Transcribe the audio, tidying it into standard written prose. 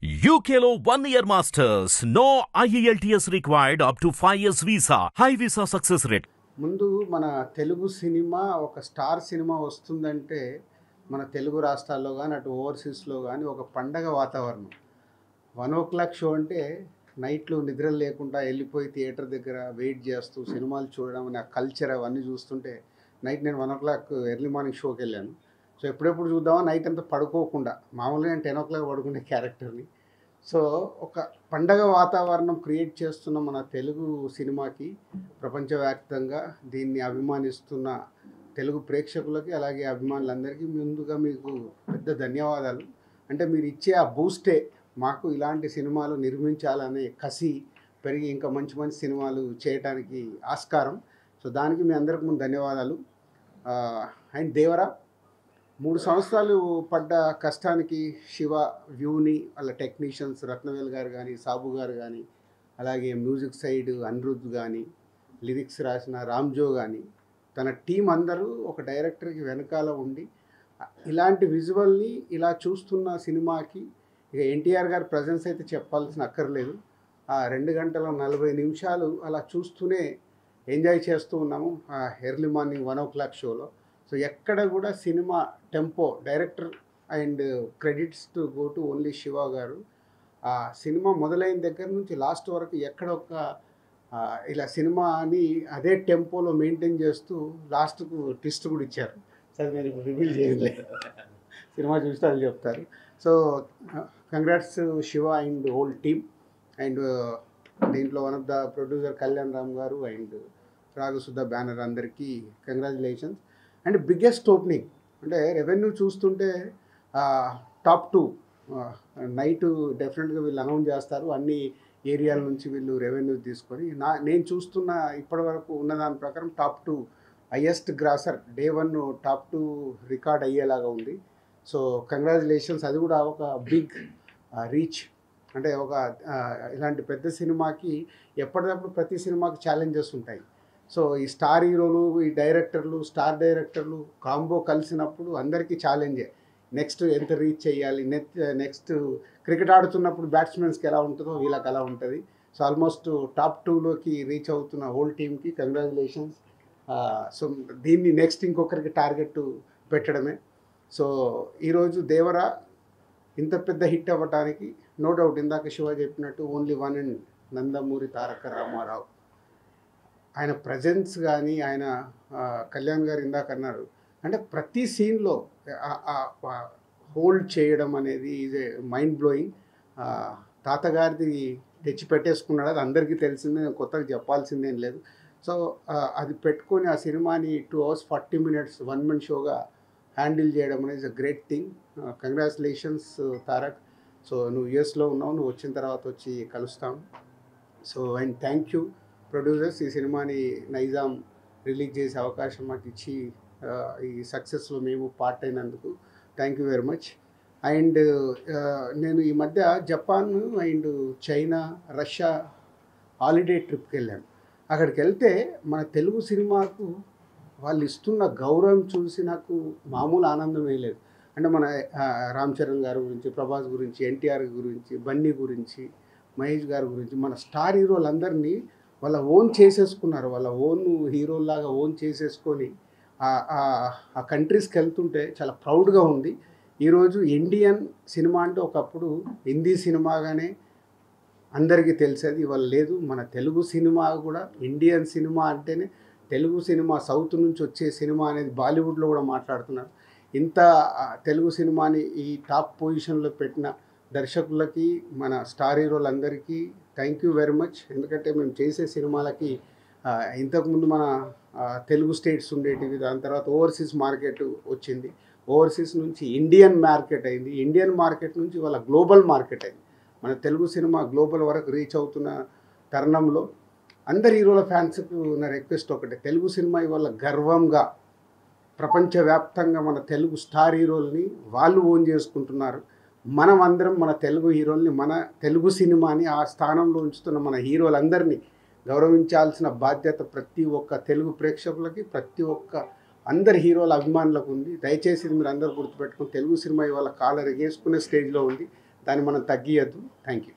UKలో 1 year masters. No IELTS required up to 5 years visa. High visa success rate. ముందు మన Telugu cinema ఒక star cinema వస్తుందంటే మన తెలుగు రాష్ట్రాల్లో కానీ అటు ఓవర్సీస్లో కానీ ఒక పండగ వాతావరణం. 1 o'clock షో అంటే నైట్లు నిద్రలు లేకుండా వెళ్ళిపోయి థియేటర్ దగ్గర వెయిట్ చేస్తూ సినిమాలు చూడడం అనే ఆ కల్చర్ అవన్నీ చూస్తుంటే నైట్ నేను 1 o'clock ఎర్లీ మార్నింగ్ షోకి వెళ్ళాను. సో ఎప్పుడెప్పుడు చూద్దామా నైట్ అంతా పడుకోకుండా, మామూలుగా నేను 10 o'clock పడుకునే క్యారెక్టర్ని. సో ఒక పండగ వాతావరణం క్రియేట్ చేస్తున్న మన తెలుగు సినిమాకి ప్రపంచవ్యాప్తంగా దీన్ని అభిమానిస్తున్న తెలుగు ప్రేక్షకులకి అలాగే అభిమానులందరికీ ముందుగా మీకు పెద్ద ధన్యవాదాలు. అంటే మీరు ఇచ్చే ఆ బూస్టే మాకు ఇలాంటి సినిమాలు నిర్మించాలనే కసి పెరిగి ఇంకా మంచి మంచి సినిమాలు చేయడానికి ఆస్కారం. సో దానికి మీ అందరికి ముందు ధన్యవాదాలు. అండ్ దేవరా 3 సంవత్సరాలు పడ్డ కష్టానికి శివ వ్యూని వాళ్ళ టెక్నీషియన్స్ రత్నవేల్ గారు కానీ, సాబు గారు కానీ, అలాగే మ్యూజిక్ సైడ్ అనిరుద్ధ్ కానీ, లిరిక్స్ రాసిన రామ్జో కానీ, తన టీం అందరూ ఒక డైరెక్టర్కి వెనకాల ఉండి ఇలాంటి విజువల్ని ఇలా చూస్తున్న సినిమాకి ఇక ఎన్టీఆర్ గారి ప్రజెన్స్ అయితే చెప్పాల్సిన అక్కర్లేదు. ఆ 2 గంటల 40 నిమిషాలు అలా చూస్తూనే ఎంజాయ్ చేస్తూ ఉన్నాము ఆ ఎర్లీ మార్నింగ్ 1 o'clock షోలో. సో ఎక్కడ కూడా cinema tempo, director and credits to go to only Shiva గారు. ఆ సినిమా మొదలైన దగ్గర నుంచి లాస్ట్ వరకు ఎక్కడ ఒక ఇలా సినిమాని అదే టెంపోలో మెయింటైన్ చేస్తూ లాస్ట్కు ట్విస్ట్ కూడా ఇచ్చారు. సరే నేను రివీల్ చేయలేదు, సినిమా చూస్తే అది చెప్తారు. So congrats Shiva and whole team. And దీంట్లో one of the producer Kalyan Ram garu and Raghasudha banner అందరికీ కంగ్రాచులేషన్స్. అండ్ బిగ్గెస్ట్ ఓపెనింగ్ అంటే రెవెన్యూ చూస్తుంటే టాప్ 2 నైట్ డెఫినెట్గా వీళ్ళు అనౌన్స్ చేస్తారు. అన్ని ఏరియాల నుంచి వీళ్ళు రెవెన్యూ తీసుకొని నేను చూస్తున్న ఇప్పటివరకు ఉన్నదాని ప్రకారం top 2 highest grosser day 1 top 2 record అయ్యేలాగా ఉంది. So congratulations. అది కూడా ఒక బిగ్ రీచ్. అంటే ఒక ఇలాంటి పెద్ద సినిమాకి ఎప్పటికప్పుడు ప్రతి సినిమాకి ఛాలెంజెస్ ఉంటాయి. సో ఈ స్టార్ హీరోలు, ఈ డైరెక్టర్లు, స్టార్ డైరెక్టర్లు కాంబో కలిసినప్పుడు అందరికీ ఛాలెంజే. నెక్స్ట్ ఎంత రీచ్ చేయాలి, నెక్స్ట్ క్రికెట్ ఆడుతున్నప్పుడు బ్యాట్స్మెన్స్కి ఎలా ఉంటుందో వీళ్ళకి అలా ఉంటుంది. సో ఆల్మోస్ట్ టాప్ 2లోకి రీచ్ అవుతున్న హోల్ టీమ్కి కంగ్రాచులేషన్స్. సో దీన్ని నెక్స్ట్ ఇంకొకరికి టార్గెట్ పెట్టడమే. సో ఈరోజు దేవరా ఇంత పెద్ద హిట్ అవ్వటానికి నో డౌట్ ఇందాక శివ చెప్పినట్టు only one and Nandamuri Taraka Ramarao. ఆయన ప్రజెన్స్ కానీ, ఆయన కళ్యాణ్ గారు ఇందాక అన్నారు అంటే ప్రతి సీన్లో హోల్డ్ చేయడం అనేది ఈజ్ ఏ మైండ్ బ్లోయింగ్. తాతగారిది తెచ్చి పెట్టేసుకున్నాడు, అది అందరికీ తెలిసిందే, కొత్తగా చెప్పాల్సిందేం లేదు. సో అది పెట్టుకొని ఆ సినిమాని 2 hours 40 minutes 1 man షోగా హ్యాండిల్ చేయడం అనేది a great thing. Congratulations Tarak. So నువ్వు యూఎస్లో ఉన్నావు, నువ్వు వచ్చిన తర్వాత వచ్చి కలుస్తాం. So and thank you producers, ఈ సినిమాని నైజాం రిలీజ్ చేసే అవకాశం మాకు ఇచ్చి ఈ సక్సెస్లో మేము పార్ట్ అయినందుకు thank you very much. And నేను ఈ మధ్య Japan and China, Russia holiday ట్రిప్కి వెళ్ళాను. అక్కడికి వెళ్తే మన తెలుగు సినిమాకు వాళ్ళు ఇస్తున్న గౌరవం చూసి నాకు మామూలు ఆనందమే లేదు. అంటే మన రామ్ చరణ్ గారి గురించి, ప్రభాస్ గురించి, ఎన్టీఆర్ గురించి, బన్నీ గురించి, మహేష్ గారి గురించి, మన స్టార్ హీరోలందరినీ వాళ్ళ ఓన్ చేసేసుకున్నారు. వాళ్ళ ఓన్ హీరోలాగా ఓన్ చేసేసుకొని ఆ కంట్రీస్కి వెళ్తుంటే చాలా ప్రౌడ్గా ఉంది. ఈరోజు ఇండియన్ సినిమా అంటే ఒకప్పుడు హిందీ సినిమాగానే అందరికీ తెలిసేది, ఇవాళ లేదు. మన తెలుగు సినిమా కూడా ఇండియన్ సినిమా అంటేనే తెలుగు సినిమా, సౌత్ నుంచి వచ్చే సినిమా అనేది బాలీవుడ్లో కూడా మాట్లాడుతున్నారు. ఇంత తెలుగు సినిమాని ఈ టాప్ పొజిషన్లో పెట్టిన దర్శకులకి, మన స్టార్ హీరోలందరికీ థ్యాంక్ యూ వెరీ మచ్. ఎందుకంటే మేము చేసే సినిమాలకి ఇంతకుముందు మన తెలుగు స్టేట్స్ ఉండేటివి, దాని తర్వాత ఓవర్సీస్ మార్కెట్ వచ్చింది, ఓవర్సీస్ నుంచి ఇండియన్ మార్కెట్ అయింది, ఇండియన్ మార్కెట్ నుంచి వాళ్ళ గ్లోబల్ మార్కెట్ అయింది. మన తెలుగు సినిమా గ్లోబల్ వరకు రీచ్ అవుతున్న తరుణంలో అందరు హీరోల ఫ్యాన్స్కు ఉన్న రిక్వెస్ట్ ఒకటే, తెలుగు సినిమా ఇవాళ గర్వంగా ప్రపంచవ్యాప్తంగా మన తెలుగు స్టార్ హీరోల్ని వాళ్ళు ఓన్ చేసుకుంటున్నారు. మనం అందరం మన తెలుగు హీరోల్ని, మన తెలుగు సినిమాని ఆ స్థానంలో ఉంచుతున్న మన హీరోలందరినీ గౌరవించాల్సిన బాధ్యత ప్రతి ఒక్క తెలుగు ప్రేక్షకులకి, ప్రతి ఒక్క అందరి హీరోల అభిమానులకు ఉంది. దయచేసి మీరు అందరూ గుర్తుపెట్టుకుని తెలుగు సినిమా ఇవాళ కాలర్ ఎగేసుకునే స్టేజ్లో ఉంది. దాన్ని మనం తగ్గియద్దు. Thank you.